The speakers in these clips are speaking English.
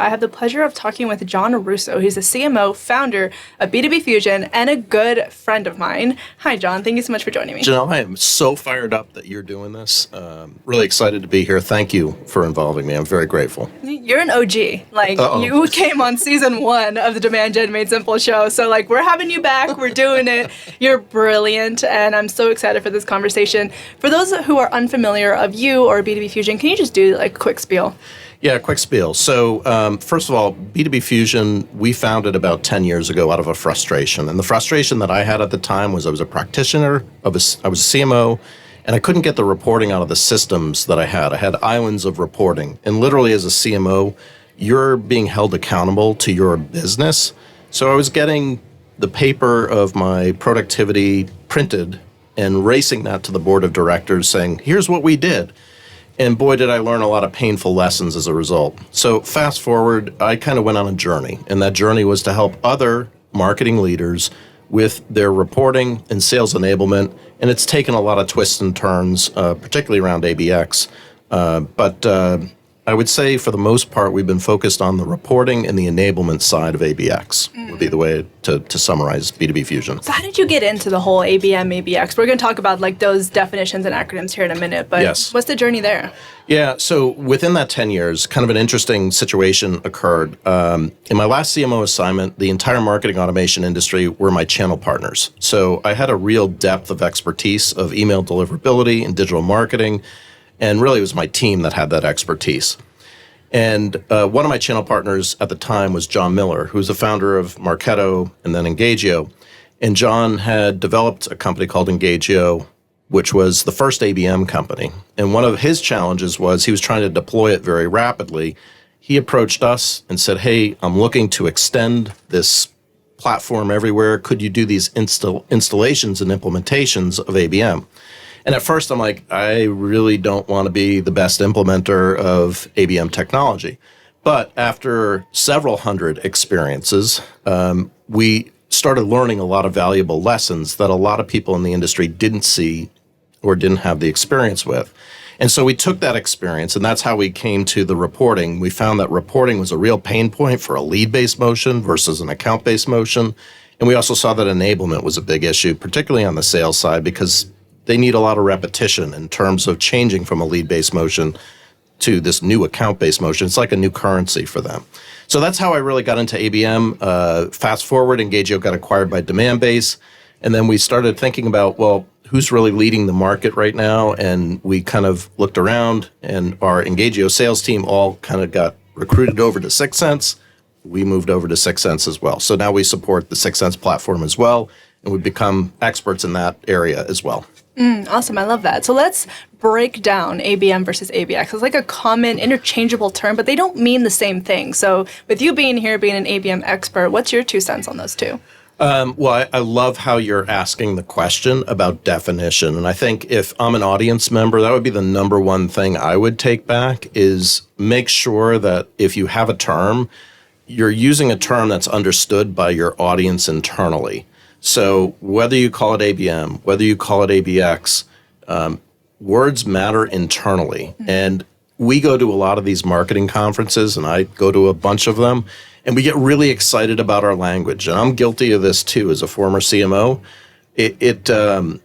I have the pleasure of talking with Jon Russo. He's the CMO, founder of B2B Fusion, and a good friend of mine. Hi, Jon. Thank you so much for joining me. Janelle, I am so fired up that you're doing this. Really excited to be here. Thank you for involving me. I'm very grateful. You're an OG. You came on season 1 of the Demand Gen Made Simple show. So, we're having you back. We're doing it. You're brilliant, and I'm so excited for this conversation. For those who are unfamiliar of you or B2B Fusion, can you just do a quick spiel? Yeah, quick spiel. So, first of all, B2B Fusion, we founded about 10 years ago out of a frustration. And the frustration that I had at the time was I was a practitioner, I was a CMO, and I couldn't get the reporting out of the systems that I had. I had islands of reporting. And literally as a CMO, you're being held accountable to your business. So I was getting the paper of my productivity printed and racing that to the board of directors saying, here's what we did. And boy, did I learn a lot of painful lessons as a result. So fast forward, I kind of went on a journey. And that journey was to help other marketing leaders with their reporting and sales enablement. And it's taken a lot of twists and turns, particularly around ABX. But I would say for the most part, we've been focused on the reporting and the enablement side of ABX would be the way to summarize B2B Fusion. So how did you get into the whole ABM, ABX? We're going to talk about those definitions and acronyms here in a minute, but yes. What's the journey there? Yeah, so within that 10 years, kind of an interesting situation occurred. In my last CMO assignment, the entire marketing automation industry were my channel partners. So I had a real depth of expertise of email deliverability and digital marketing. And really, it was my team that had that expertise. And one of my channel partners at the time was John Miller, who's the founder of Marketo and then Engagio. And John had developed a company called Engagio, which was the first ABM company. And one of his challenges was he was trying to deploy it very rapidly. He approached us and said, hey, I'm looking to extend this platform everywhere. Could you do these installations and implementations of ABM? And at first, I'm like, I really don't want to be the best implementer of ABM technology. But after several hundred experiences, we started learning a lot of valuable lessons that a lot of people in the industry didn't see or didn't have the experience with. And so we took that experience, and that's how we came to the reporting. We found that reporting was a real pain point for a lead-based motion versus an account-based motion. And we also saw that enablement was a big issue, particularly on the sales side, because they need a lot of repetition in terms of changing from a lead-based motion to this new account-based motion. It's like a new currency for them. So that's how I really got into ABM. Fast forward, Engagio got acquired by Demandbase. And then we started thinking about, well, who's really leading the market right now? And we kind of looked around, and our Engagio sales team all kind of got recruited over to 6sense. We moved over to 6sense as well. So now we support the 6sense platform as well, and we've become experts in that area as well. Awesome. I love that. So let's break down ABM versus ABX. It's like a common interchangeable term, but they don't mean the same thing. So with you being here, being an ABM expert, what's your 2 cents on those two? Well, I love how you're asking the question about definition. And I think if I'm an audience member, that would be the number one thing I would take back is make sure that if you have a term, you're using a term that's understood by your audience internally. So whether you call it ABM, whether you call it ABX, words matter internally. And we go to a lot of these marketing conferences, and I go to a bunch of them, and we get really excited about our language. And I'm guilty of this too as a former CMO. The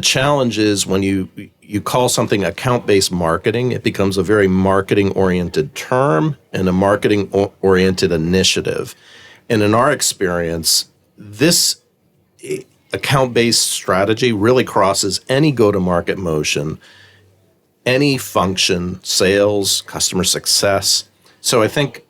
challenge is when you call something account-based marketing, it becomes a very marketing-oriented term and a marketing-oriented initiative. And in our experience, this account-based strategy really crosses any go-to-market motion, any function, sales, customer success. So I think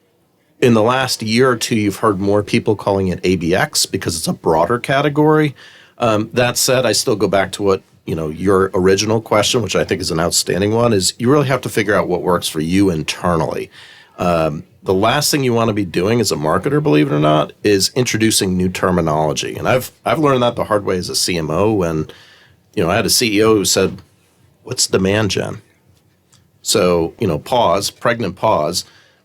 in the last year or two, you've heard more people calling it ABX because it's a broader category. That said, I still go back to what your original question, which I think is an outstanding one, is you really have to figure out what works for you internally. The last thing you want to be doing as a marketer, believe it or not, is introducing new terminology. And I've learned that the hard way as a CMO when, I had a CEO who said, "What's demand gen?" So, pause, pregnant pause.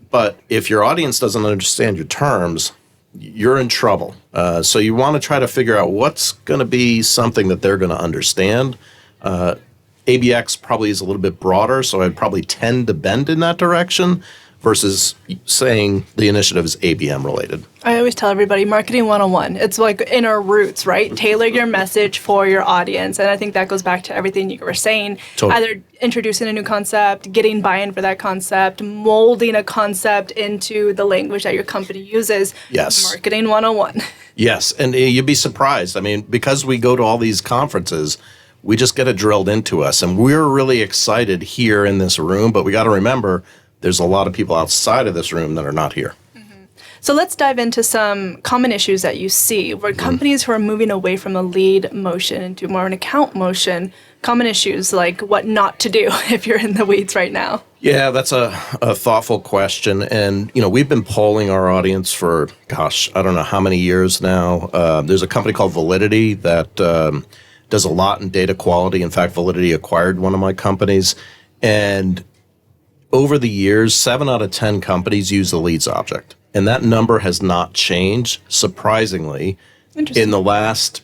But if your audience doesn't understand your terms, you're in trouble. So you want to try to figure out what's going to be something that they're going to understand. ABX probably is a little bit broader, so I'd probably tend to bend in that direction. versus saying the initiative is ABM related. I always tell everybody marketing 101. It's like in our roots, right? Tailor your message for your audience. And I think that goes back to everything you were saying. Totally. Either introducing a new concept, getting buy-in for that concept, molding a concept into the language that your company uses. Yes. Marketing 101. Yes. And you'd be surprised. I mean, because we go to all these conferences, we just get it drilled into us. And we're really excited here in this room. But we got to remember, there's a lot of people outside of this room that are not here. Mm-hmm. So let's dive into some common issues that you see where companies who are moving away from a lead motion into more an account motion, common issues like what not to do if you're in the weeds right now. Yeah, that's a thoughtful question. And, we've been polling our audience for, I don't know how many years now. There's a company called Validity that does a lot in data quality. In fact, Validity acquired one of my companies. And over the years, 7 out of 10 companies use the leads object. And that number has not changed, surprisingly, in the last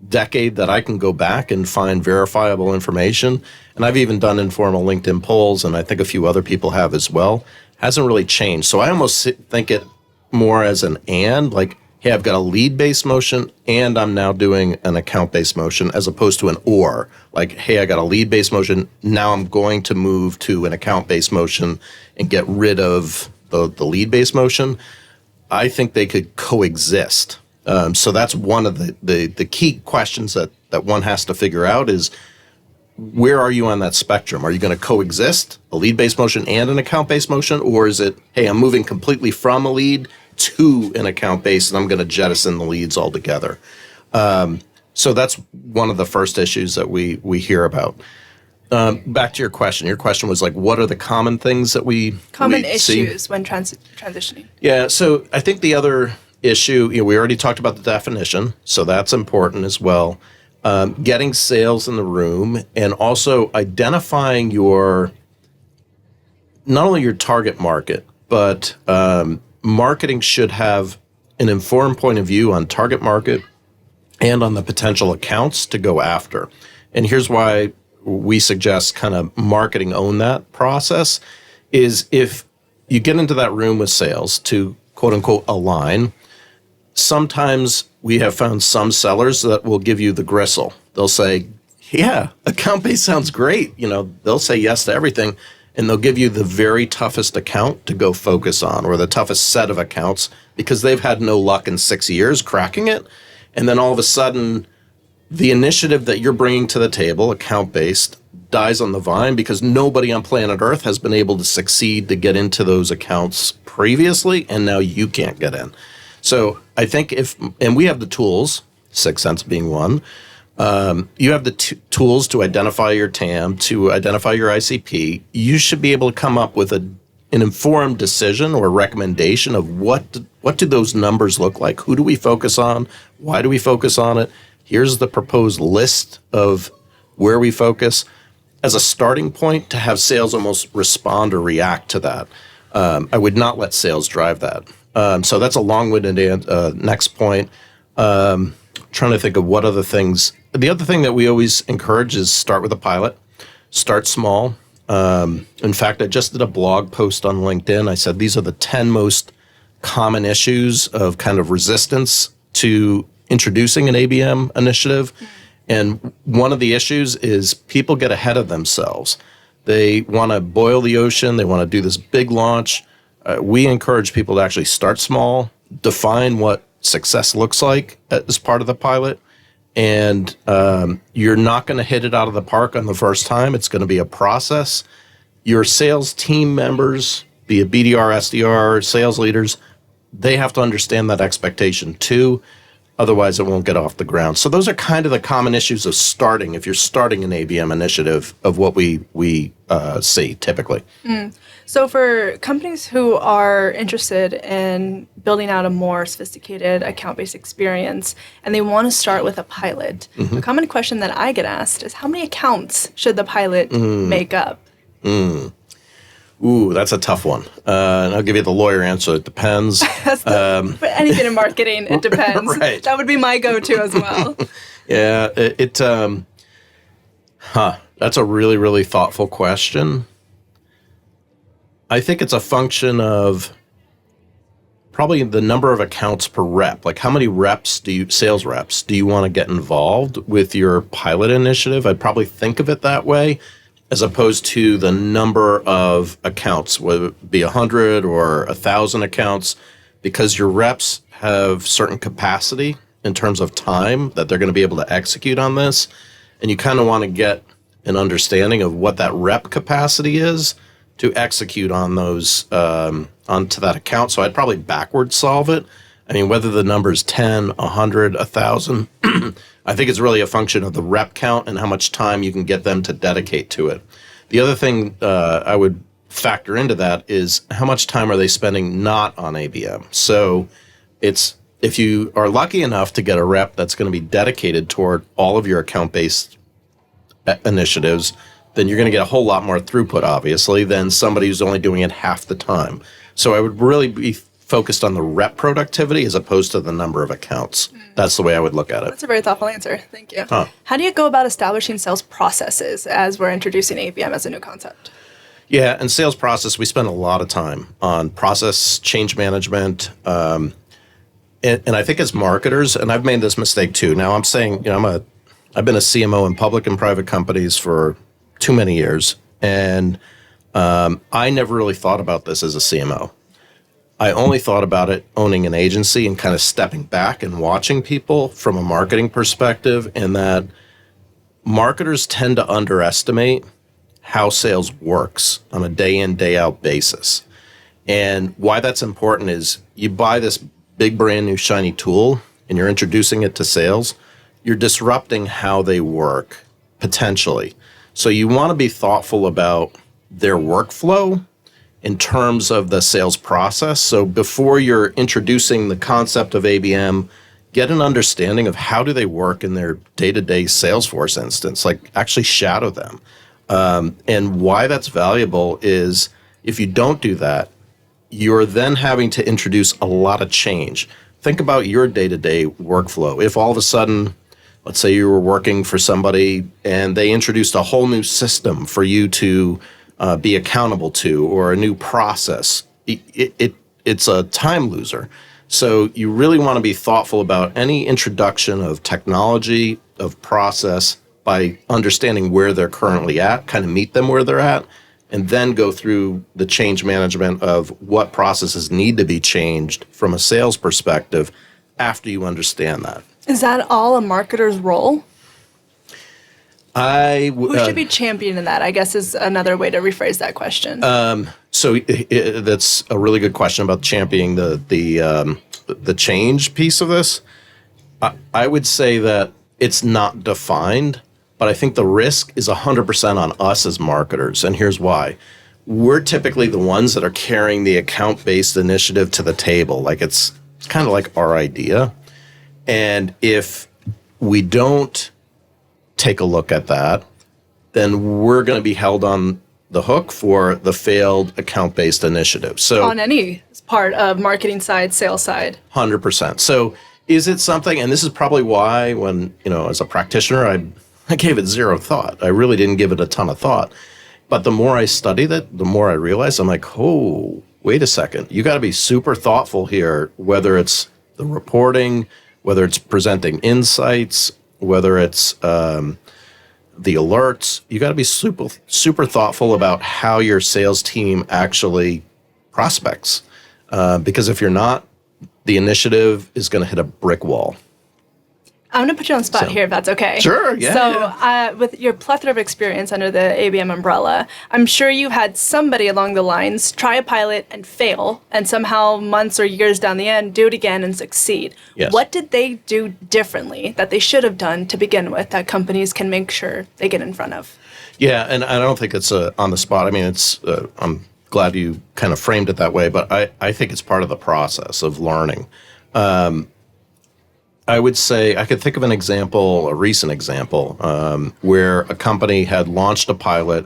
decade that I can go back and find verifiable information. And I've even done informal LinkedIn polls, and I think a few other people have as well. Hasn't really changed. So I almost think it more as an and, like, hey, I've got a lead-based motion, and I'm now doing an account-based motion, as opposed to an or. Like, hey, I got a lead-based motion, now I'm going to move to an account-based motion and get rid of the lead-based motion. I think they could coexist. So that's one of the key questions that one has to figure out is, where are you on that spectrum? Are you going to coexist, a lead-based motion and an account-based motion? Or is it, hey, I'm moving completely from a lead to an account base, and I'm going to jettison the leads altogether. So that's one of the first issues that we hear about. Back to your question. Your question was like, what are the common things that we issues see? When transitioning? Yeah, so I think the other issue, we already talked about the definition, so that's important as well. Getting sales in the room, and also identifying not only your target market, but marketing should have an informed point of view on target market and on the potential accounts to go after. And here's why we suggest kind of marketing own that process is if you get into that room with sales to quote unquote align, sometimes we have found some sellers that will give you the gristle. They'll say, yeah, account-based sounds great. They'll say yes to everything. And they'll give you the very toughest account to go focus on, or the toughest set of accounts, because they've had no luck in 6 years cracking it. And then all of a sudden, the initiative that you're bringing to the table, account-based, dies on the vine because nobody on planet Earth has been able to succeed to get into those accounts previously, and now you can't get in. So I think and we have the tools, 6sense being one, you have the tools to identify your TAM, to identify your ICP. You should be able to come up with an informed decision or recommendation of what do those numbers look like? Who do we focus on? Why do we focus on it? Here's the proposed list of where we focus as a starting point to have sales almost respond or react to that. I would not let sales drive that. So that's a long-winded next point. Trying to think of what other things. The other thing that we always encourage is start with a pilot. Start small. In fact, I just did a blog post on LinkedIn. I said these are the 10 most common issues of kind of resistance to introducing an ABM initiative. And one of the issues is people get ahead of themselves. They want to boil the ocean. They want to do this big launch. We encourage people to actually start small, define what success looks like as part of the pilot. And you're not going to hit it out of the park on the first time. It's going to be a process. Your sales team members, be it BDR, SDR, sales leaders, they have to understand that expectation too. Otherwise, it won't get off the ground. So those are kind of the common issues of starting, if you're starting an ABM initiative, of what we see typically. So for companies who are interested in building out a more sophisticated account-based experience and they want to start with a pilot, a common question that I get asked is how many accounts should the pilot make up? Ooh, that's a tough one. And I'll give you the lawyer answer. It depends. For anything in marketing, it depends. Right. That would be my go-to as well. Yeah, that's a really, really thoughtful question. I think it's a function of probably the number of accounts per rep. Like how many sales reps do you want to get involved with your pilot initiative? I'd probably think of it that way, as opposed to the number of accounts, whether it be 100 or 1,000 accounts, because your reps have certain capacity in terms of time that they're going to be able to execute on this. And you kind of want to get an understanding of what that rep capacity is to execute on those, onto that account. So I'd probably backwards solve it. I mean, whether the number is 10, 100, 1,000, I think it's really a function of the rep count and how much time you can get them to dedicate to it. The other thing I would factor into that is how much time are they spending not on ABM. So if you are lucky enough to get a rep that's going to be dedicated toward all of your account-based initiatives, then you're going to get a whole lot more throughput, obviously, than somebody who's only doing it half the time. So I would really be focused on the rep productivity as opposed to the number of accounts. That's the way I would look at it. That's a very thoughtful answer. Thank you. How do you go about establishing sales processes as we're introducing ABM as a new concept? Yeah, and sales process, we spend a lot of time on process change management. And I think as marketers, and I've made this mistake too. Now I'm saying, I've been a CMO in public and private companies for too many years, and I never really thought about this as a CMO. I only thought about it owning an agency and kind of stepping back and watching people from a marketing perspective, and that marketers tend to underestimate how sales works on a day in, day out basis. And why that's important is you buy this big brand new shiny tool and you're introducing it to sales, you're disrupting how they work potentially. So you want to be thoughtful about their workflow in terms of the sales process. So before you're introducing the concept of ABM, get an understanding of how do they work in their day-to-day Salesforce instance, like actually shadow them. And why that's valuable is if you don't do that, you're then having to introduce a lot of change. Think about your day-to-day workflow. If all of a sudden, let's say you were working for somebody and they introduced a whole new system for you to be accountable to, or a new process, it's a time loser. So you really want to be thoughtful about any introduction of technology, of process, by understanding where they're currently at, kind of meet them where they're at, and then go through the change management of what processes need to be changed from a sales perspective after you understand that. Is that all a marketer's role? Who should be championing that, I guess, is another way to rephrase that question. So that's a really good question about championing the change piece of this. I would say that it's not defined, but I think the risk is 100% on us as marketers, and here's why. We're typically the ones that are carrying the account-based initiative to the table. Like it's kind of like our idea. And if we don't take a look at that, then we're going to be held on the hook for the failed account-based initiative. So on any part of marketing side, sales side. 100%. So is it something, and this is probably why when, as a practitioner, I gave it zero thought. I really didn't give it a ton of thought. But the more I studied it, the more I realized, I'm like, oh, wait a second. You got to be super thoughtful here, whether it's the reporting, whether it's presenting insights, whether it's the alerts. You got to be super thoughtful about how your sales team actually prospects. Because if you're not, the initiative is going to hit a brick wall. I'm going to put you on the spot here, if that's okay. Sure, yeah. So with your plethora of experience under the ABM umbrella, I'm sure you had somebody along the lines try a pilot and fail, and somehow months or years down the end, do it again and succeed. Yes. What did they do differently that they should have done to begin with that companies can make sure they get in front of? Yeah, and I don't think it's on the spot. I mean, it's I'm glad you kind of framed it that way, but I think it's part of the process of learning. I would say I could think of a recent example, where a company had launched a pilot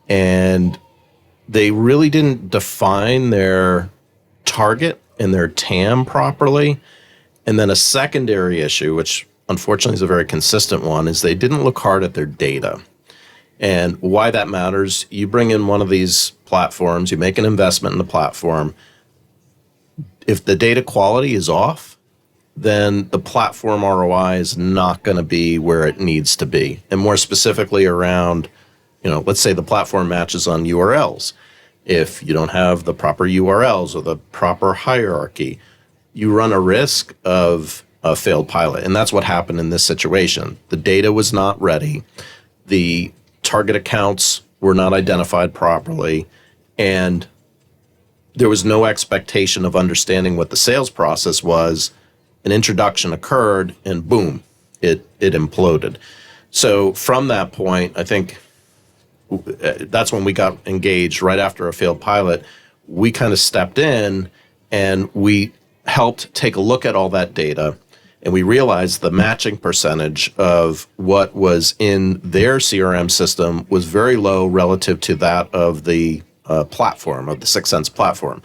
and they really didn't define their target and their TAM properly. And then a secondary issue, which unfortunately is a very consistent one, is they didn't look hard at their data. And why that matters, you bring in one of these platforms, you make an investment in the platform. If the data quality is off, then the platform ROI is not going to be where it needs to be. And more specifically around, let's say the platform matches on URLs. If you don't have the proper URLs or the proper hierarchy, you run a risk of a failed pilot. And that's what happened in this situation. The data was not ready. The target accounts were not identified properly. And there was no expectation of understanding what the sales process was. An introduction occurred and boom, it imploded. So from that point, I think that's when we got engaged right after a failed pilot. We kind of stepped in and we helped take a look at all that data, and we realized the matching percentage of what was in their CRM system was very low relative to that of the platform, of the 6sense platform.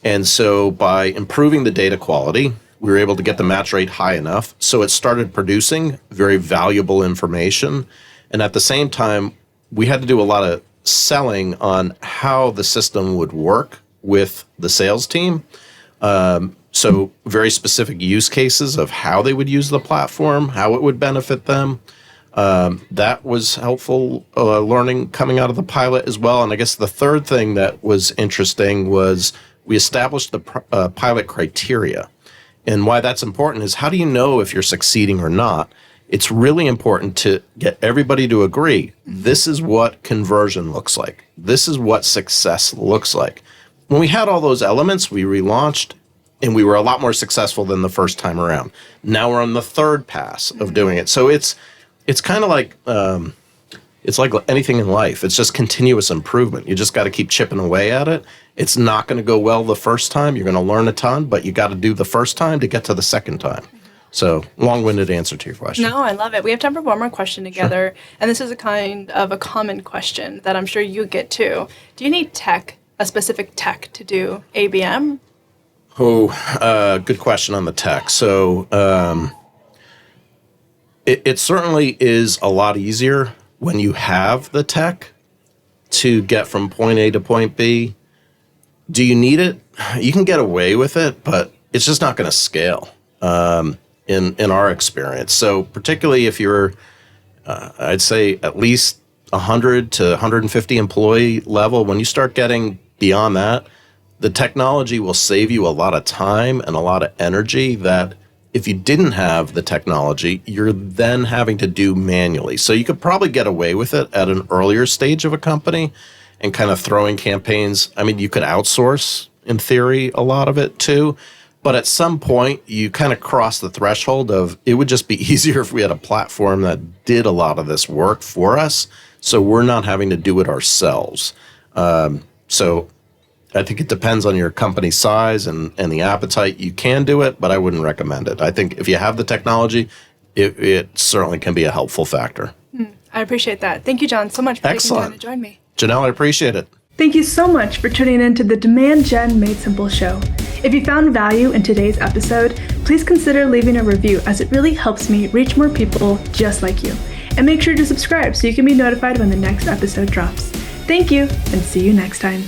And so by improving the data quality, we were able to get the match rate high enough so it started producing very valuable information. And at the same time, we had to do a lot of selling on how the system would work with the sales team. So very specific use cases of how they would use the platform, how it would benefit them. That was helpful learning coming out of the pilot as well. And I guess the third thing that was interesting was we established the pilot criteria. And why that's important is, how do you know if you're succeeding or not? It's really important to get everybody to agree, this is what conversion looks like. This is what success looks like. When we had all those elements, we relaunched, and we were a lot more successful than the first time around. Now we're on the third pass of doing it. So it's kind of like, it's like anything in life. It's just continuous improvement. You just got to keep chipping away at it. It's not going to go well the first time. You're going to learn a ton, but you got to do the first time to get to the second time. So, long-winded answer to your question. No, I love it. We have time for one more question together. Sure. And this is a kind of a common question that I'm sure you get too. Do you need a specific tech to do ABM? Good question on the tech. So, it certainly is a lot easier when you have the tech to get from point A to point B. Do you need it? You can get away with it, but it's just not going to scale in our experience. So particularly if you're, I'd say at least 100 to 150 employee level, when you start getting beyond that, the technology will save you a lot of time and a lot of energy that if you didn't have the technology, you're then having to do manually. So you could probably get away with it at an earlier stage of a company and kind of throwing campaigns. I mean, you could outsource, in theory, a lot of it too. But at some point, you kind of cross the threshold of it would just be easier if we had a platform that did a lot of this work for us, so we're not having to do it ourselves. So I think it depends on your company size and the appetite. You can do it, but I wouldn't recommend it. I think if you have the technology, it certainly can be a helpful factor. I appreciate that. Thank you, Jon, so much for taking time to join me. Janelle, I appreciate it. Thank you so much for tuning in to the Demand Gen Made Simple show. If you found value in today's episode, please consider leaving a review, as it really helps me reach more people just like you. And make sure to subscribe so you can be notified when the next episode drops. Thank you, and see you next time.